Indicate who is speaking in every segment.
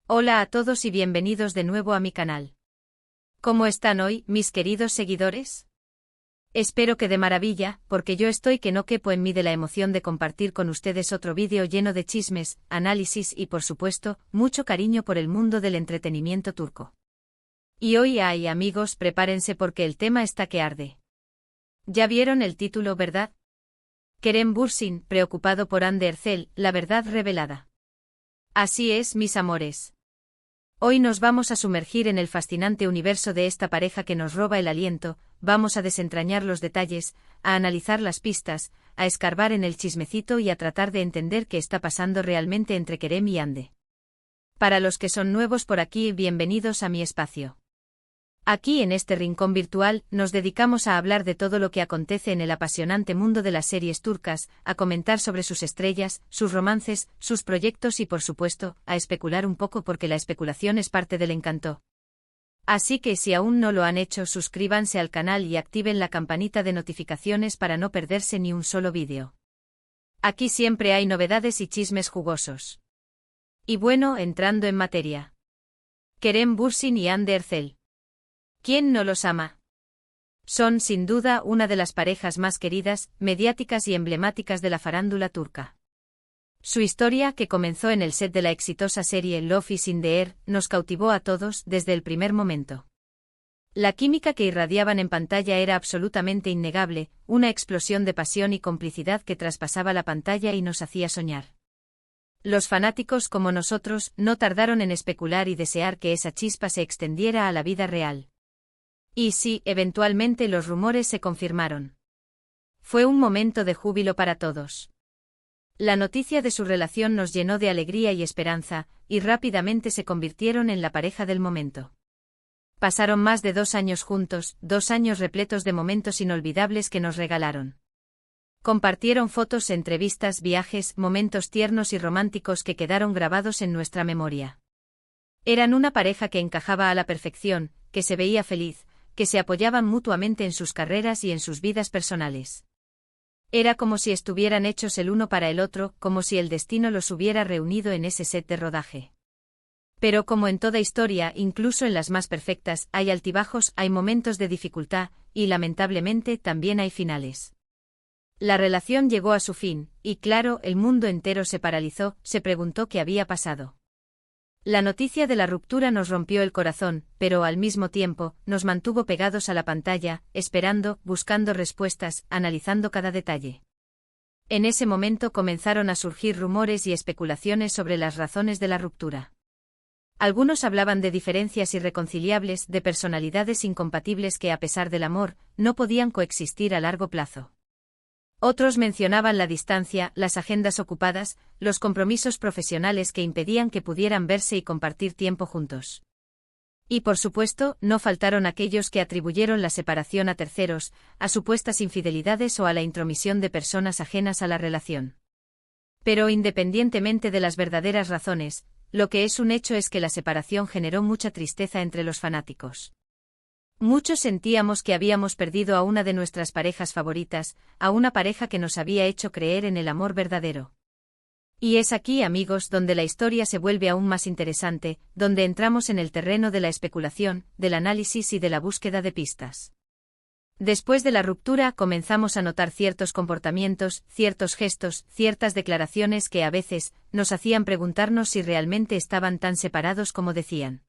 Speaker 1: Hola a todos y bienvenidos de nuevo a mi canal. ¿Cómo están hoy, mis queridos seguidores? Espero que de maravilla, porque yo estoy que no quepo en mí de la emoción de compartir con ustedes otro vídeo lleno de chismes, análisis y por supuesto, mucho cariño por el mundo del entretenimiento turco. Y hoy amigos, prepárense porque el tema está que arde. ¿Ya vieron el título, verdad? Kerem Bürsin, preocupado por Hande Erçel, la verdad revelada. Así es, mis amores. Hoy nos vamos a sumergir en el fascinante universo de esta pareja que nos roba el aliento, vamos a desentrañar los detalles, a analizar las pistas, a escarbar en el chismecito y a tratar de entender qué está pasando realmente entre Kerem y Hande. Para los que son nuevos por aquí, bienvenidos a mi espacio. Aquí en este rincón virtual, nos dedicamos a hablar de todo lo que acontece en el apasionante mundo de las series turcas, a comentar sobre sus estrellas, sus romances, sus proyectos y por supuesto, a especular un poco porque la especulación es parte del encanto. Así que si aún no lo han hecho, suscríbanse al canal y activen la campanita de notificaciones para no perderse ni un solo vídeo. Aquí siempre hay novedades y chismes jugosos. Y bueno, entrando en materia. Kerem Bürsin y Hande Erçel. ¿Quién no los ama? Son, sin duda, una de las parejas más queridas, mediáticas y emblemáticas de la farándula turca. Su historia, que comenzó en el set de la exitosa serie Love is in the Air, nos cautivó a todos desde el primer momento. La química que irradiaban en pantalla era absolutamente innegable, una explosión de pasión y complicidad que traspasaba la pantalla y nos hacía soñar. Los fanáticos como nosotros no tardaron en especular y desear que esa chispa se extendiera a la vida real. Y sí, eventualmente los rumores se confirmaron. Fue un momento de júbilo para todos. La noticia de su relación nos llenó de alegría y esperanza, y rápidamente se convirtieron en la pareja del momento. Pasaron más de 2 años juntos, 2 años repletos de momentos inolvidables que nos regalaron. Compartieron fotos, entrevistas, viajes, momentos tiernos y románticos que quedaron grabados en nuestra memoria. Eran una pareja que encajaba a la perfección, que se veía feliz, que se apoyaban mutuamente en sus carreras y en sus vidas personales. Era como si estuvieran hechos el uno para el otro, como si el destino los hubiera reunido en ese set de rodaje. Pero como en toda historia, incluso en las más perfectas, hay altibajos, hay momentos de dificultad, y lamentablemente también hay finales. La relación llegó a su fin, y claro, el mundo entero se paralizó, se preguntó qué había pasado. La noticia de la ruptura nos rompió el corazón, pero al mismo tiempo, nos mantuvo pegados a la pantalla, esperando, buscando respuestas, analizando cada detalle. En ese momento comenzaron a surgir rumores y especulaciones sobre las razones de la ruptura. Algunos hablaban de diferencias irreconciliables, de personalidades incompatibles que a pesar del amor, no podían coexistir a largo plazo. Otros mencionaban la distancia, las agendas ocupadas, los compromisos profesionales que impedían que pudieran verse y compartir tiempo juntos. Y por supuesto, no faltaron aquellos que atribuyeron la separación a terceros, a supuestas infidelidades o a la intromisión de personas ajenas a la relación. Pero independientemente de las verdaderas razones, lo que es un hecho es que la separación generó mucha tristeza entre los fanáticos. Muchos sentíamos que habíamos perdido a una de nuestras parejas favoritas, a una pareja que nos había hecho creer en el amor verdadero. Y es aquí, amigos, donde la historia se vuelve aún más interesante, donde entramos en el terreno de la especulación, del análisis y de la búsqueda de pistas. Después de la ruptura comenzamos a notar ciertos comportamientos, ciertos gestos, ciertas declaraciones que a veces nos hacían preguntarnos si realmente estaban tan separados como decían.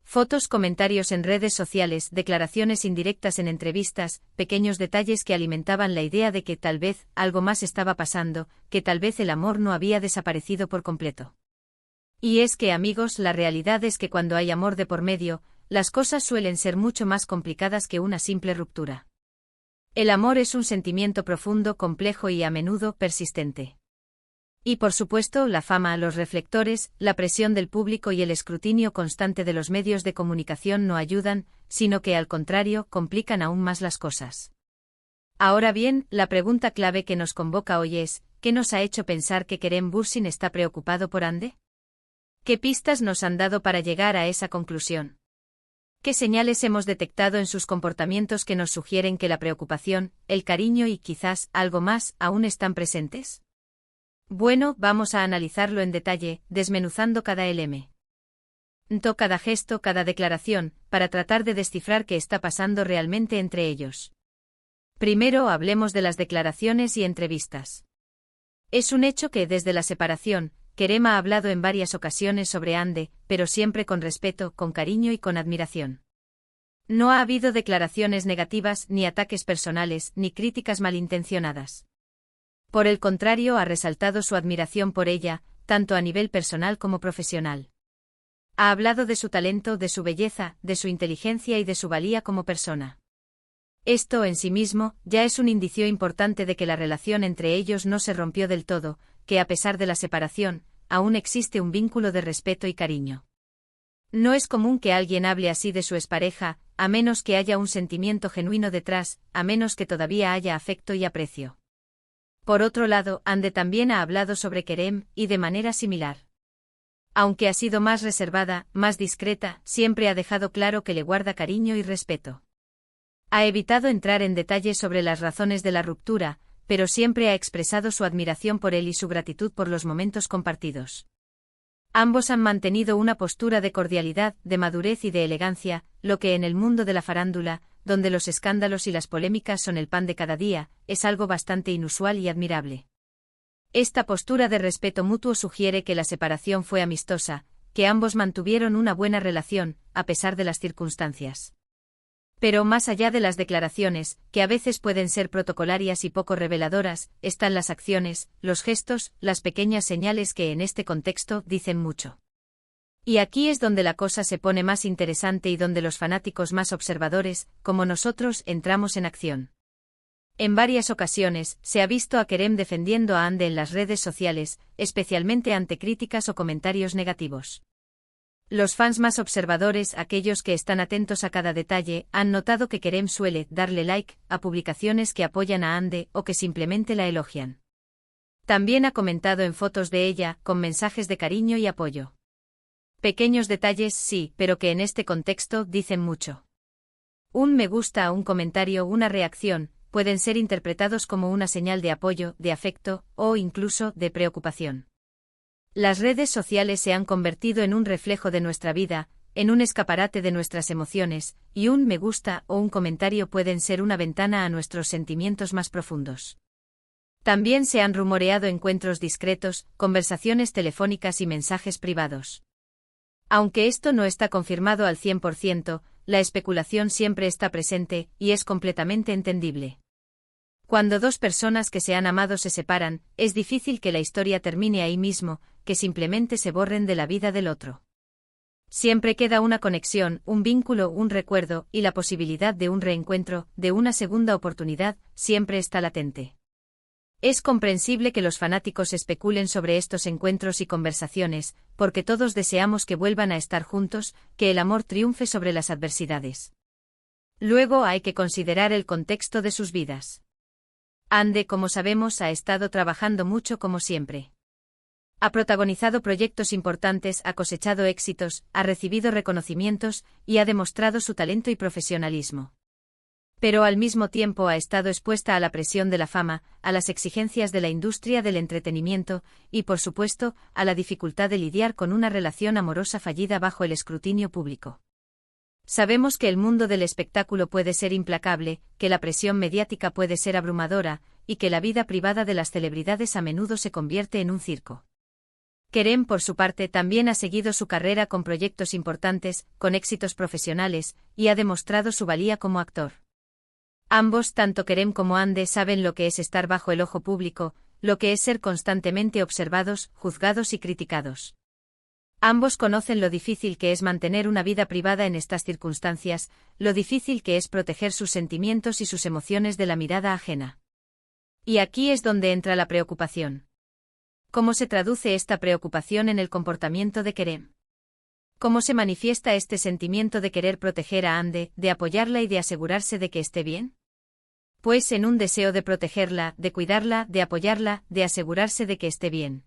Speaker 1: Fotos, comentarios en redes sociales, declaraciones indirectas en entrevistas, pequeños detalles que alimentaban la idea de que tal vez algo más estaba pasando, que tal vez el amor no había desaparecido por completo. Y es que, amigos, la realidad es que cuando hay amor de por medio, las cosas suelen ser mucho más complicadas que una simple ruptura. El amor es un sentimiento profundo, complejo y a menudo persistente. Y por supuesto, la fama, los reflectores, la presión del público y el escrutinio constante de los medios de comunicación no ayudan, sino que al contrario, complican aún más las cosas. Ahora bien, la pregunta clave que nos convoca hoy es, ¿qué nos ha hecho pensar que Kerem Bürsin está preocupado por Hande? ¿Qué pistas nos han dado para llegar a esa conclusión? ¿Qué señales hemos detectado en sus comportamientos que nos sugieren que la preocupación, el cariño y quizás algo más aún están presentes? Bueno, vamos a analizarlo en detalle, desmenuzando cada eleme. Notó cada gesto, cada declaración, para tratar de descifrar qué está pasando realmente entre ellos. Primero hablemos de las declaraciones y entrevistas. Es un hecho que desde la separación, Kerem ha hablado en varias ocasiones sobre Hande, pero siempre con respeto, con cariño y con admiración. No ha habido declaraciones negativas, ni ataques personales, ni críticas malintencionadas. Por el contrario, ha resaltado su admiración por ella, tanto a nivel personal como profesional. Ha hablado de su talento, de su belleza, de su inteligencia y de su valía como persona. Esto en sí mismo ya es un indicio importante de que la relación entre ellos no se rompió del todo, que a pesar de la separación, aún existe un vínculo de respeto y cariño. No es común que alguien hable así de su expareja, a menos que haya un sentimiento genuino detrás, a menos que todavía haya afecto y aprecio. Por otro lado, Hande también ha hablado sobre Kerem, y de manera similar. Aunque ha sido más reservada, más discreta, siempre ha dejado claro que le guarda cariño y respeto. Ha evitado entrar en detalles sobre las razones de la ruptura, pero siempre ha expresado su admiración por él y su gratitud por los momentos compartidos. Ambos han mantenido una postura de cordialidad, de madurez y de elegancia, lo que en el mundo de la farándula, donde los escándalos y las polémicas son el pan de cada día, es algo bastante inusual y admirable. Esta postura de respeto mutuo sugiere que la separación fue amistosa, que ambos mantuvieron una buena relación, a pesar de las circunstancias. Pero más allá de las declaraciones, que a veces pueden ser protocolarias y poco reveladoras, están las acciones, los gestos, las pequeñas señales que en este contexto dicen mucho. Y aquí es donde la cosa se pone más interesante y donde los fanáticos más observadores, como nosotros, entramos en acción. En varias ocasiones, se ha visto a Kerem defendiendo a Hande en las redes sociales, especialmente ante críticas o comentarios negativos. Los fans más observadores, aquellos que están atentos a cada detalle, han notado que Kerem suele darle like a publicaciones que apoyan a Hande o que simplemente la elogian. También ha comentado en fotos de ella, con mensajes de cariño y apoyo. Pequeños detalles sí, pero que en este contexto dicen mucho. Un me gusta, un comentario, una reacción, pueden ser interpretados como una señal de apoyo, de afecto, o incluso de preocupación. Las redes sociales se han convertido en un reflejo de nuestra vida, en un escaparate de nuestras emociones, y un me gusta o un comentario pueden ser una ventana a nuestros sentimientos más profundos. También se han rumoreado encuentros discretos, conversaciones telefónicas y mensajes privados. Aunque esto no está confirmado al 100%, la especulación siempre está presente, y es completamente entendible. Cuando dos personas que se han amado se separan, es difícil que la historia termine ahí mismo, que simplemente se borren de la vida del otro. Siempre queda una conexión, un vínculo, un recuerdo, y la posibilidad de un reencuentro, de una segunda oportunidad, siempre está latente. Es comprensible que los fanáticos especulen sobre estos encuentros y conversaciones, porque todos deseamos que vuelvan a estar juntos, que el amor triunfe sobre las adversidades. Luego hay que considerar el contexto de sus vidas. Hande, como sabemos, ha estado trabajando mucho como siempre. Ha protagonizado proyectos importantes, ha cosechado éxitos, ha recibido reconocimientos, y ha demostrado su talento y profesionalismo. Pero al mismo tiempo ha estado expuesta a la presión de la fama, a las exigencias de la industria del entretenimiento, y por supuesto, a la dificultad de lidiar con una relación amorosa fallida bajo el escrutinio público. Sabemos que el mundo del espectáculo puede ser implacable, que la presión mediática puede ser abrumadora, y que la vida privada de las celebridades a menudo se convierte en un circo. Kerem, por su parte, también ha seguido su carrera con proyectos importantes, con éxitos profesionales, y ha demostrado su valía como actor. Ambos, tanto Kerem como Hande, saben lo que es estar bajo el ojo público, lo que es ser constantemente observados, juzgados y criticados. Ambos conocen lo difícil que es mantener una vida privada en estas circunstancias, lo difícil que es proteger sus sentimientos y sus emociones de la mirada ajena. Y aquí es donde entra la preocupación. ¿Cómo se traduce esta preocupación en el comportamiento de Kerem? ¿Cómo se manifiesta este sentimiento de querer proteger a Hande, de apoyarla y de asegurarse de que esté bien? Pues en un deseo de protegerla, de cuidarla, de apoyarla, de asegurarse de que esté bien.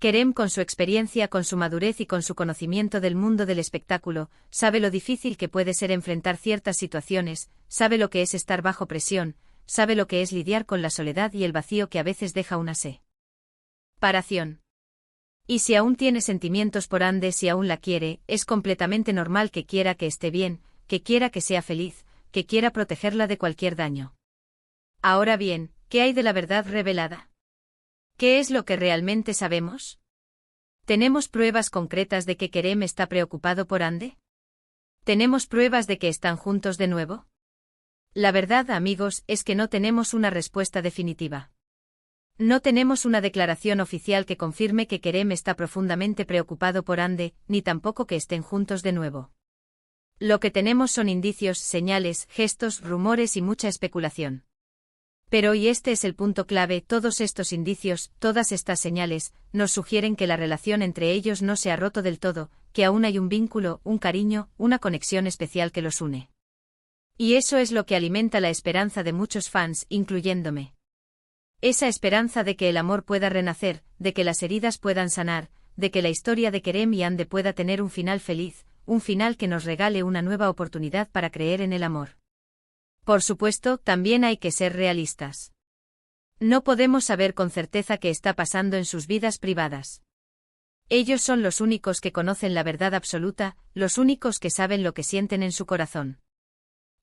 Speaker 1: Kerem, con su experiencia, con su madurez y con su conocimiento del mundo del espectáculo, sabe lo difícil que puede ser enfrentar ciertas situaciones, sabe lo que es estar bajo presión, sabe lo que es lidiar con la soledad y el vacío que a veces deja una separación. Y si aún tiene sentimientos por Hande, si aún la quiere, es completamente normal que quiera que esté bien, que quiera que sea feliz, que quiera protegerla de cualquier daño. Ahora bien, ¿qué hay de la verdad revelada? ¿Qué es lo que realmente sabemos? ¿Tenemos pruebas concretas de que Kerem está preocupado por Hande? ¿Tenemos pruebas de que están juntos de nuevo? La verdad, amigos, es que no tenemos una respuesta definitiva. No tenemos una declaración oficial que confirme que Kerem está profundamente preocupado por Hande, ni tampoco que estén juntos de nuevo. Lo que tenemos son indicios, señales, gestos, rumores y mucha especulación. Pero y este es el punto clave, todos estos indicios, todas estas señales, nos sugieren que la relación entre ellos no se ha roto del todo, que aún hay un vínculo, un cariño, una conexión especial que los une. Y eso es lo que alimenta la esperanza de muchos fans, incluyéndome. Esa esperanza de que el amor pueda renacer, de que las heridas puedan sanar, de que la historia de Kerem y Hande pueda tener un final feliz, un final que nos regale una nueva oportunidad para creer en el amor. Por supuesto, también hay que ser realistas. No podemos saber con certeza qué está pasando en sus vidas privadas. Ellos son los únicos que conocen la verdad absoluta, los únicos que saben lo que sienten en su corazón.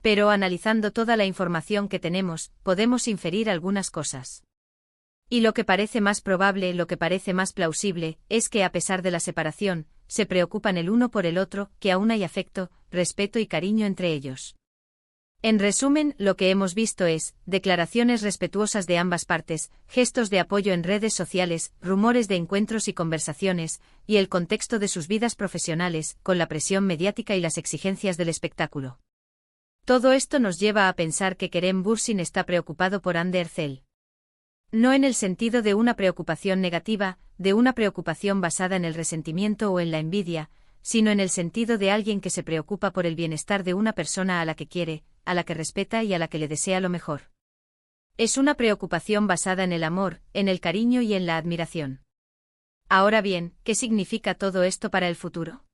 Speaker 1: Pero analizando toda la información que tenemos, podemos inferir algunas cosas. Y lo que parece más probable, lo que parece más plausible, es que a pesar de la separación, se preocupan el uno por el otro, que aún hay afecto, respeto y cariño entre ellos. En resumen, lo que hemos visto es, declaraciones respetuosas de ambas partes, gestos de apoyo en redes sociales, rumores de encuentros y conversaciones, y el contexto de sus vidas profesionales, con la presión mediática y las exigencias del espectáculo. Todo esto nos lleva a pensar que Kerem Bürsin está preocupado por Hande Erçel. No en el sentido de una preocupación negativa, de una preocupación basada en el resentimiento o en la envidia, sino en el sentido de alguien que se preocupa por el bienestar de una persona a la que quiere, a la que respeta y a la que le desea lo mejor. Es una preocupación basada en el amor, en el cariño y en la admiración. Ahora bien, ¿qué significa todo esto para el futuro?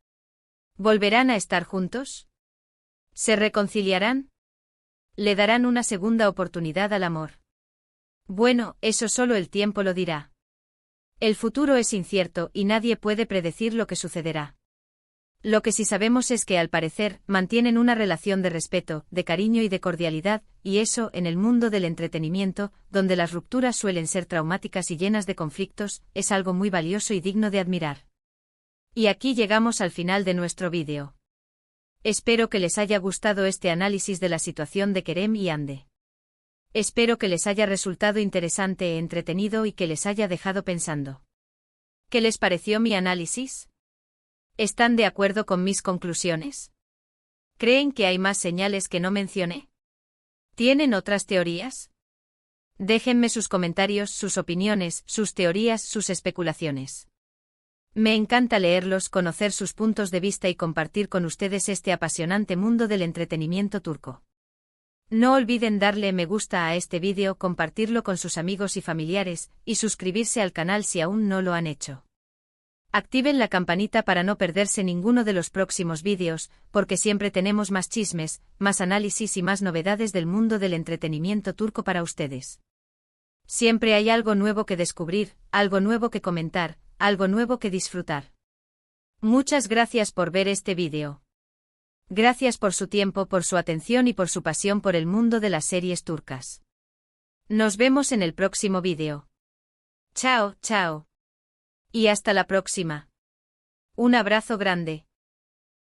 Speaker 1: ¿Volverán a estar juntos? ¿Se reconciliarán? ¿Le darán una segunda oportunidad al amor? Bueno, eso solo el tiempo lo dirá. El futuro es incierto y nadie puede predecir lo que sucederá. Lo que sí sabemos es que al parecer, mantienen una relación de respeto, de cariño y de cordialidad, y eso, en el mundo del entretenimiento, donde las rupturas suelen ser traumáticas y llenas de conflictos, es algo muy valioso y digno de admirar. Y aquí llegamos al final de nuestro vídeo. Espero que les haya gustado este análisis de la situación de Kerem y Hande. Espero que les haya resultado interesante e entretenido y que les haya dejado pensando. ¿Qué les pareció mi análisis? ¿Están de acuerdo con mis conclusiones? ¿Creen que hay más señales que no mencioné? ¿Tienen otras teorías? Déjenme sus comentarios, sus opiniones, sus teorías, sus especulaciones. Me encanta leerlos, conocer sus puntos de vista y compartir con ustedes este apasionante mundo del entretenimiento turco. No olviden darle me gusta a este vídeo, compartirlo con sus amigos y familiares, y suscribirse al canal si aún no lo han hecho. Activen la campanita para no perderse ninguno de los próximos vídeos, porque siempre tenemos más chismes, más análisis y más novedades del mundo del entretenimiento turco para ustedes. Siempre hay algo nuevo que descubrir, algo nuevo que comentar, algo nuevo que disfrutar. Muchas gracias por ver este vídeo. Gracias por su tiempo, por su atención y por su pasión por el mundo de las series turcas. Nos vemos en el próximo vídeo. Chao, chao. Y hasta la próxima. Un abrazo grande.